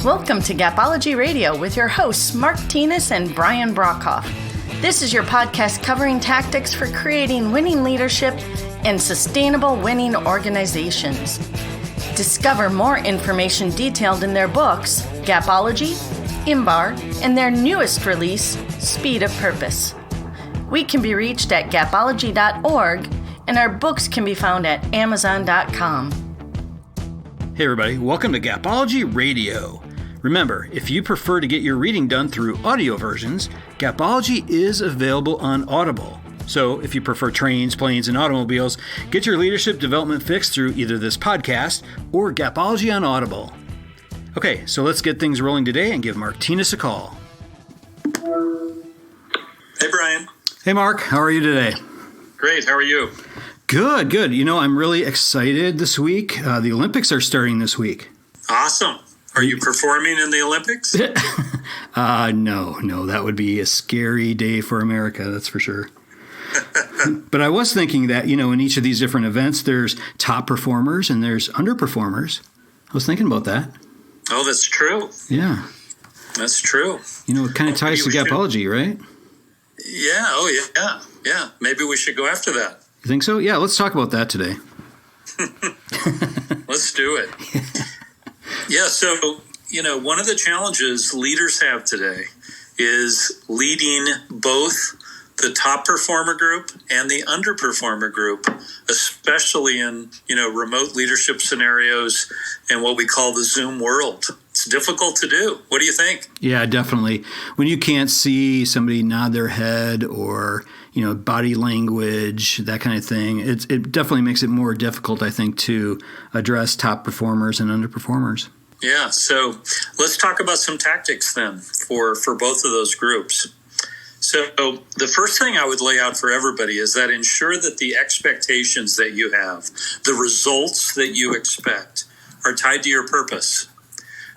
Welcome to Gapology Radio with your hosts, Mark Tinas and Brian Brockhoff. This is your podcast covering tactics for creating winning leadership and sustainable winning organizations. Discover more information detailed in their books, Gapology, IMBAR, and their newest release, Speed of Purpose. We can be reached at gapology.org, and our books can be found at amazon.com. Hey everybody, welcome to Gapology Radio. Remember, if you prefer to get your reading done through audio versions, Gapology is available on Audible. So if you prefer trains, planes, and automobiles, get your leadership development fix through either this podcast or Gapology on Audible. Okay, so let's get things rolling today and give Mark Tinas a call. Hey Brian. Hey Mark, how are you today? Great, how are you? Good. You know, I'm really excited this week. The Olympics are starting this week. Awesome. Are you performing in the Olympics? No, that would be a scary day for America, that's for sure. But I was thinking that, you know, in each of these different events, there's top performers and there's underperformers. I was thinking about that. Oh, that's true. Yeah. That's true. You know, it kind of ties to Gapology, right? Yeah. Yeah. Maybe we should go after that. You think so? Yeah, let's talk about that today. Let's do it. Yeah, so, you know, one of the challenges leaders have today is leading both the top performer group and the underperformer group, especially in, you know, remote leadership scenarios and what we call the Zoom world. It's difficult to do. What do you think? Yeah, definitely. When you can't see somebody nod their head or, you know, body language, that kind of thing, it definitely makes it more difficult, I think, to address top performers and underperformers. Yeah, so let's talk about some tactics then for both of those groups. So the first thing I would lay out for everybody is that ensure that the expectations that you have, the results that you expect, are tied to your purpose.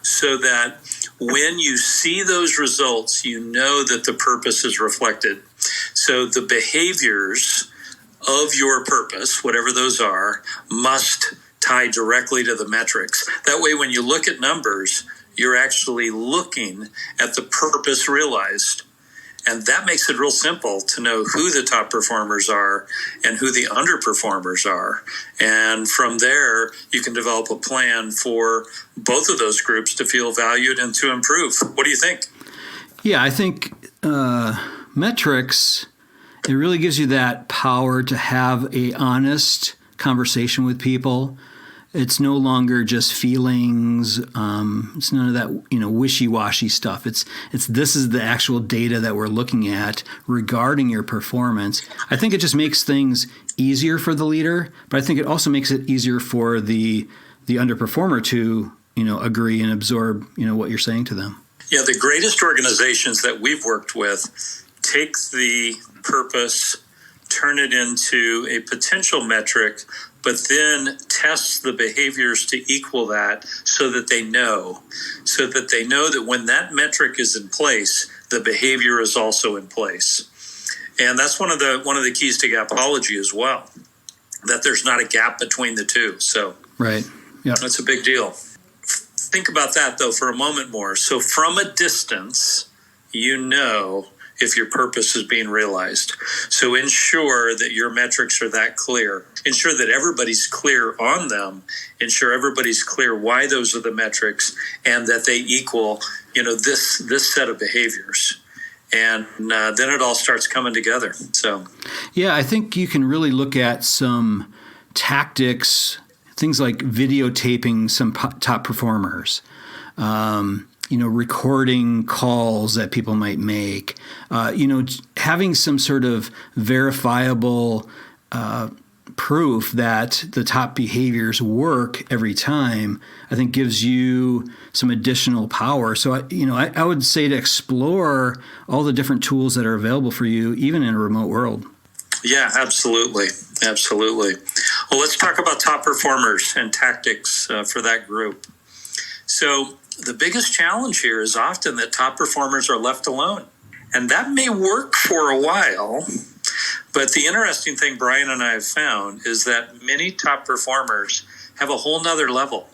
So that when you see those results, you know that the purpose is reflected. So the behaviors of your purpose, whatever those are, must tie directly to the metrics. That way, when you look at numbers, you're actually looking at the purpose realized. And that makes it real simple to know who the top performers are and who the underperformers are. And from there, you can develop a plan for both of those groups to feel valued and to improve. What do you think? Yeah, I think metrics, it really gives you that power to have a honest conversation with people. It's no longer just feelings. It's none of that, you know, wishy-washy stuff. It's this is the actual data that we're looking at regarding your performance. I think it just makes things easier for the leader, but I think it also makes it easier for the underperformer to, you know, agree and absorb, you know, what you're saying to them. Yeah, the greatest organizations that we've worked with take the purpose, turn it into a potential metric, but then test the behaviors to equal that so that they know that when that metric is in place, the behavior is also in place. And that's one of the keys to Gapology as well, that there's not a gap between the two. So right. Yeah, that's a big deal. Think about that, though, for a moment more. So from a distance, you know if your purpose is being realized. So ensure that your metrics are that clear. Ensure that everybody's clear on them. Ensure everybody's clear why those are the metrics and that they equal, you know, this set of behaviors. And then it all starts coming together. So, yeah, I think you can really look at some tactics, things like videotaping some top performers. You know, recording calls that people might make, you know, having some sort of verifiable proof that the top behaviors work every time, I think gives you some additional power. So, I would say to explore all the different tools that are available for you, even in a remote world. Yeah, absolutely. Well, let's talk about top performers and tactics for that group. So the biggest challenge here is often that top performers are left alone. And that may work for a while, but the interesting thing Brian and I have found is that many top performers have a whole nother level.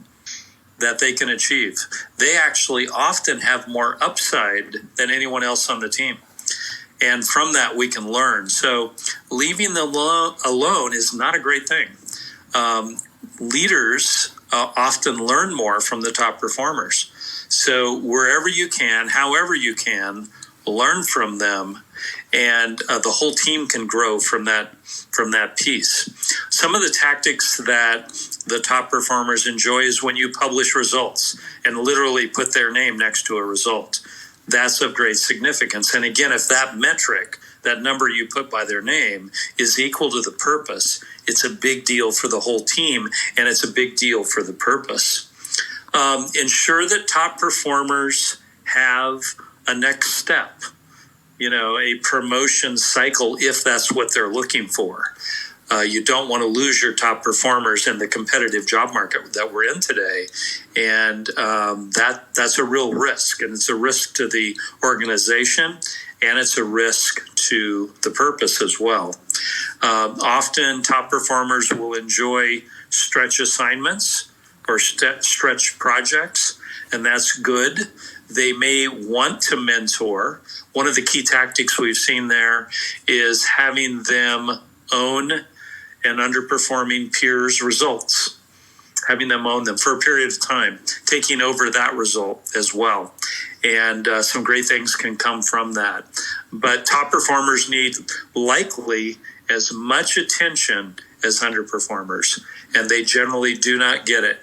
that they can achieve. They actually often have more upside than anyone else on the team. And from that, we can learn. So leaving them alone is not a great thing. Leaders often learn more from the top performers. So wherever you can, however you can, learn from them, and the whole team can grow from that piece. Some of the tactics that the top performers enjoy is when you publish results and literally put their name next to a result. That's of great significance. And again, if that metric, that number you put by their name, is equal to the purpose, it's a big deal for the whole team, and it's a big deal for the purpose. Ensure that top performers have a next step, a promotion cycle if that's what they're looking for. You don't want to lose your top performers in the competitive job market that we're in today. And that's a real risk. And it's a risk to the organization, and it's a risk to the purpose as well. Often top performers will enjoy stretch assignments or stretch projects, and that's good. They may want to mentor. One of the key tactics we've seen there is having them own an underperforming peer's results, having them own them for a period of time, taking over that result as well. And some great things can come from that. But top performers need likely as much attention as underperformers, and they generally do not get it.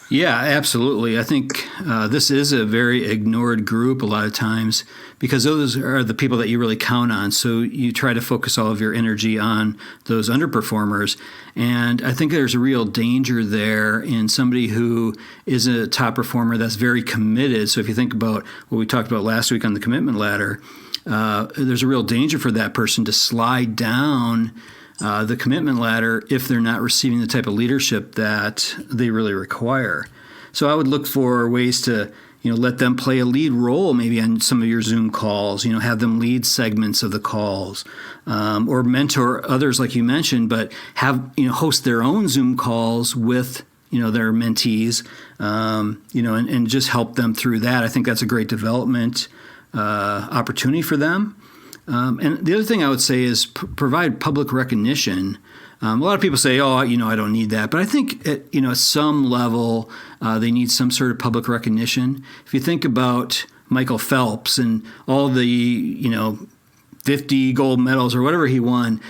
Yeah, absolutely. I think this is a very ignored group a lot of times because those are the people that you really count on. So you try to focus all of your energy on those underperformers. And I think there's a real danger there in somebody who is a top performer that's very committed. So if you think about what we talked about last week on the commitment ladder, there's a real danger for that person to slide down the commitment ladder if they're not receiving the type of leadership that they really require. So I would look for ways to, let them play a lead role maybe on some of your Zoom calls, have them lead segments of the calls, or mentor others like you mentioned, but have, host their own Zoom calls with, their mentees, and just help them through that. I think that's a great development opportunity for them. And the other thing I would say is provide public recognition. A lot of people say, I don't need that. But I think at some level, they need some sort of public recognition. If you think about Michael Phelps and all the, 50 gold medals or whatever he won,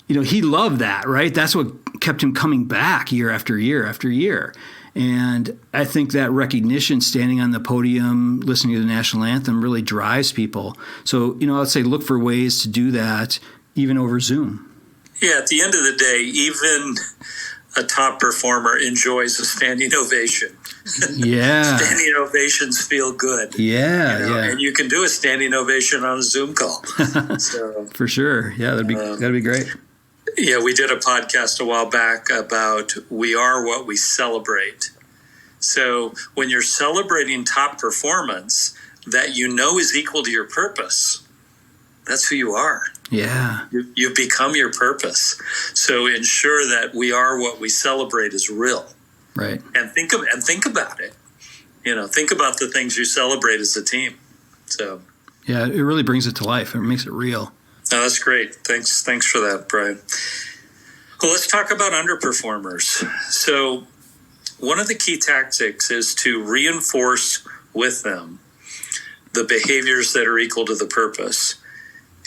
he loved that, right? That's what kept him coming back year after year after year. And I think that recognition, standing on the podium, listening to the national anthem, really drives people. So, I'd say look for ways to do that, even over Zoom. Yeah, at the end of the day, even a top performer enjoys a standing ovation. Yeah. Standing ovations feel good. Yeah, And you can do a standing ovation on a Zoom call. So, for sure. Yeah, that'd be great. Yeah, we did a podcast a while back about we are what we celebrate. So when you're celebrating top performance that is equal to your purpose, that's who you are. Yeah. You've become your purpose. So ensure that we are what we celebrate is real. Right. And think about it. Think about the things you celebrate as a team. So yeah, it really brings it to life. It makes it real. No, that's great. Thanks for that, Brian. Well, let's talk about underperformers. So one of the key tactics is to reinforce with them the behaviors that are equal to the purpose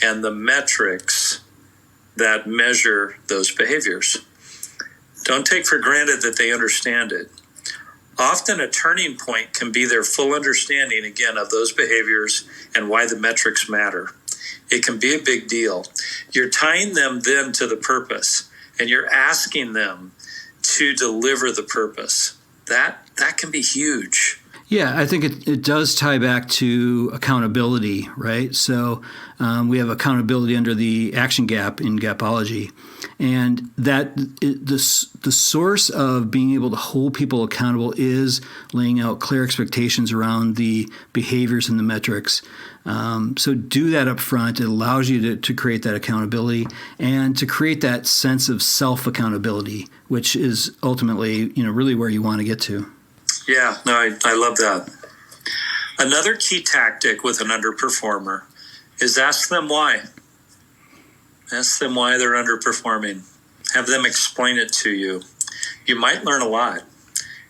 and the metrics that measure those behaviors. Don't take for granted that they understand it. Often a turning point can be their full understanding, again, of those behaviors and why the metrics matter. It can be a big deal. You're tying them then to the purpose, and you're asking them to deliver the purpose. That can be huge. Yeah, I think it does tie back to accountability, right? So we have accountability under the action gap in Gapology. And that the source of being able to hold people accountable is laying out clear expectations around the behaviors and the metrics. So do that up front. It allows you to create that accountability and to create that sense of self-accountability, which is ultimately, really where you want to get to. Yeah, no, I love that. Another key tactic with an underperformer is ask them why. Ask them why they're underperforming. Have them explain it to you. You might learn a lot.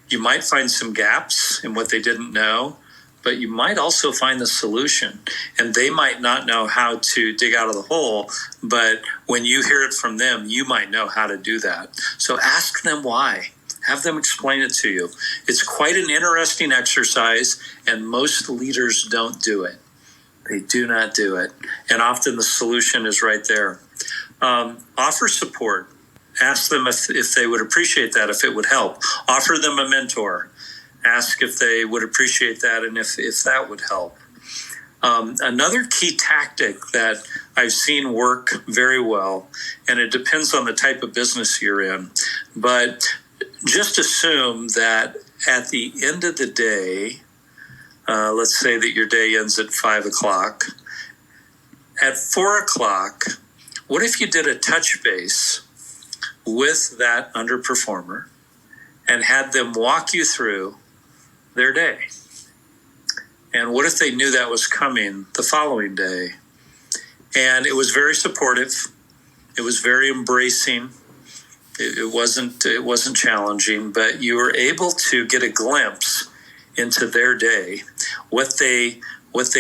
You might find some gaps in what they didn't know, but you might also find the solution. And they might not know how to dig out of the hole, but when you hear it from them, you might know how to do that. So ask them why. Have them explain it to you. It's quite an interesting exercise, and most leaders don't do it. They do not do it. And often the solution is right there. Offer support. Ask them if they would appreciate that, if it would help. Offer them a mentor. Ask if they would appreciate that and if that would help. Another key tactic that I've seen work very well, and it depends on the type of business you're in, but just assume that at the end of the day, let's say that your day ends at 5 o'clock. At 4 o'clock, what if you did a touch base with that underperformer and had them walk you through their day? And what if they knew that was coming the following day? And it was very supportive. It was very embracing. It wasn't challenging, but you were able to get a glimpse into their day, what they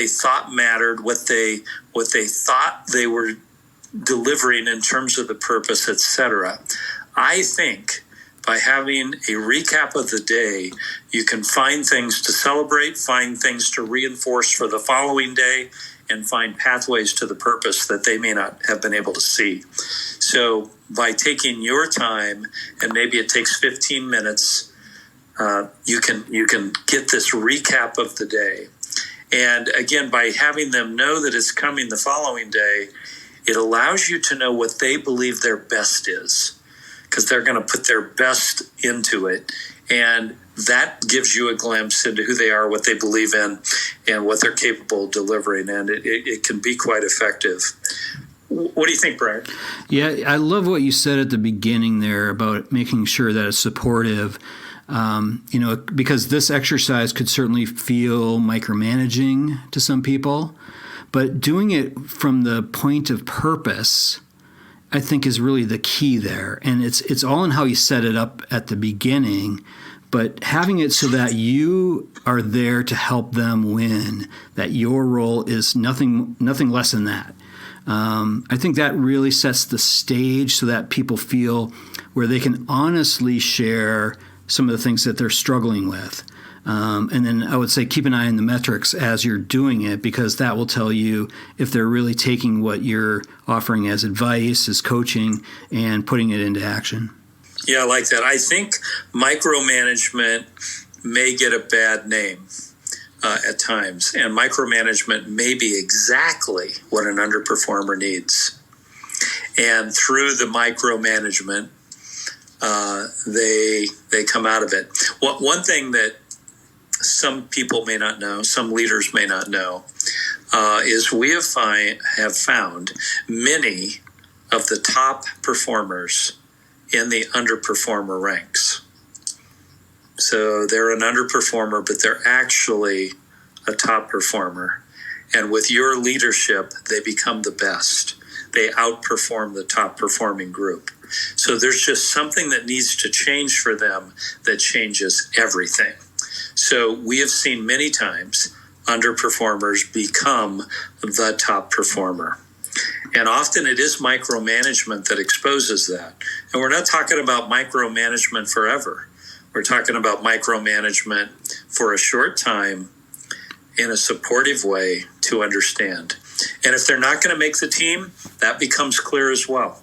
thought mattered, what they thought they were delivering in terms of the purpose, etc. I think by having a recap of the day, you can find things to celebrate, find things to reinforce for the following day, and find pathways to the purpose that they may not have been able to see. So by taking your time, and maybe it takes 15 minutes, you can get this recap of the day. And again, by having them know that it's coming the following day, it allows you to know what they believe their best is, because they're going to put their best into it. And that gives you a glimpse into who they are, what they believe in, and what they're capable of delivering. And it can be quite effective. What do you think, Brian? Yeah, I love what you said at the beginning there about making sure that it's supportive. Because this exercise could certainly feel micromanaging to some people, but doing it from the point of purpose, I think, is really the key there. And it's all in how you set it up at the beginning, but having it so that you are there to help them win, that your role is nothing less than that. I think that really sets the stage so that people feel where they can honestly share some of the things that they're struggling with. And then I would say keep an eye on the metrics as you're doing it, because that will tell you if they're really taking what you're offering as advice, as coaching, and putting it into action. Yeah, I like that. I think micromanagement may get a bad name at times, and micromanagement may be exactly what an underperformer needs. And through the micromanagement, they come out of it. One thing that some people may not know, some leaders may not know, is we have found many of the top performers in the underperformer ranks. So they're an underperformer, but they're actually a top performer. And with your leadership, they become the best. They outperform the top performing group. So there's just something that needs to change for them that changes everything. So we have seen many times underperformers become the top performer. And often it is micromanagement that exposes that. And we're not talking about micromanagement forever. We're talking about micromanagement for a short time in a supportive way to understand. And if they're not going to make the team, that becomes clear as well.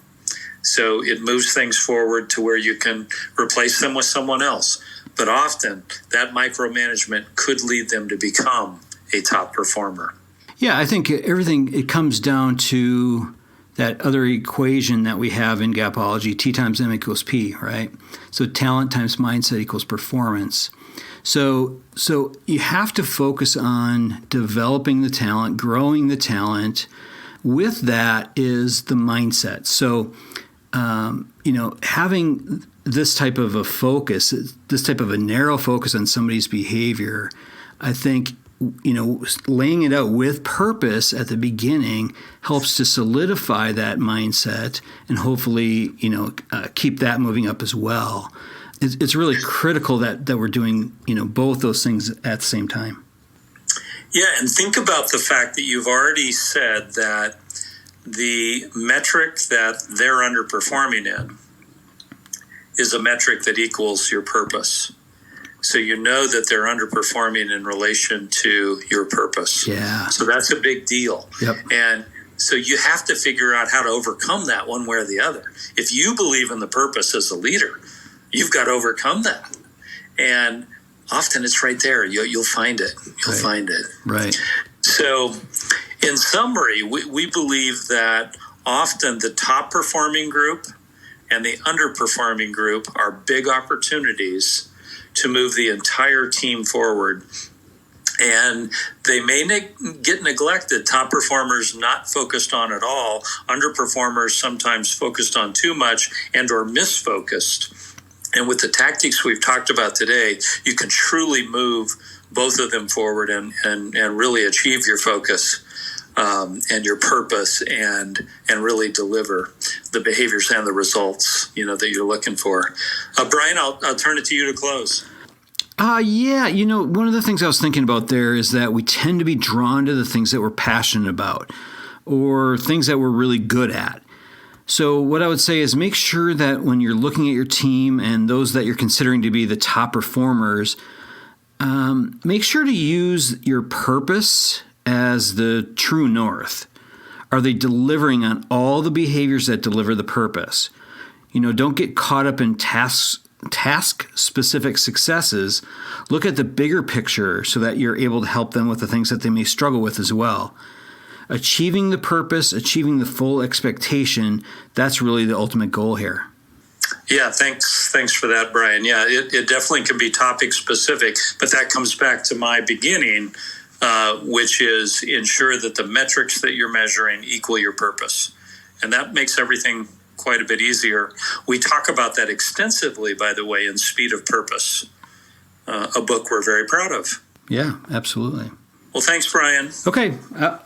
So it moves things forward to where you can replace them with someone else. But often that micromanagement could lead them to become a top performer. Yeah, I think it comes down to that other equation that we have in Gapology, T times M equals P, right? So talent times mindset equals performance. So you have to focus on developing the talent, growing the talent. With that is the mindset. So having this type of a focus, this type of a narrow focus on somebody's behavior, I think, laying it out with purpose at the beginning helps to solidify that mindset and hopefully, keep that moving up as well. It's really critical that we're doing, both those things at the same time. Yeah, and think about the fact that you've already said that the metric that they're underperforming in is a metric that equals your purpose. So you know that they're underperforming in relation to your purpose. Yeah. So that's a big deal. Yep. And so you have to figure out how to overcome that one way or the other. If you believe in the purpose as a leader, you've got to overcome that. And often it's right there. You'll find it. You'll find it. Right. So in summary, we believe that often the top performing group and the underperforming group are big opportunities to move the entire team forward. And they may get neglected. Top performers not focused on at all. Underperformers sometimes focused on too much and or misfocused. And with the tactics we've talked about today, you can truly move both of them forward and really achieve your focus and your purpose and really deliver the behaviors and the results, that you're looking for. Brian, I'll turn it to you to close. One of the things I was thinking about there is that we tend to be drawn to the things that we're passionate about or things that we're really good at. So what I would say is make sure that when you're looking at your team and those that you're considering to be the top performers, make sure to use your purpose as the true north. Are they delivering on all the behaviors that deliver the purpose? Don't get caught up in task-specific successes. Look at the bigger picture so that you're able to help them with the things that they may struggle with as well. Achieving the purpose, achieving the full expectation, that's really the ultimate goal here. Yeah, thanks for that, Brian. Yeah, it definitely can be topic specific, but that comes back to my beginning, which is ensure that the metrics that you're measuring equal your purpose. And that makes everything quite a bit easier. We talk about that extensively, by the way, in Speed of Purpose, a book we're very proud of. Yeah, absolutely. Well, thanks, Brian. Okay.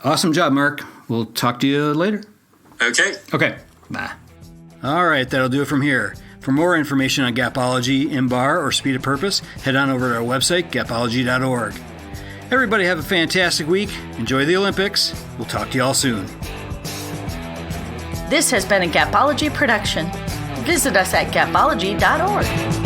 Awesome job, Mark. We'll talk to you later. Okay. Bye. All right. That'll do it from here. For more information on Gapology, IMBAR, or Speed of Purpose, head on over to our website, gapology.org. Everybody have a fantastic week. Enjoy the Olympics. We'll talk to you all soon. This has been a Gapology production. Visit us at gapology.org.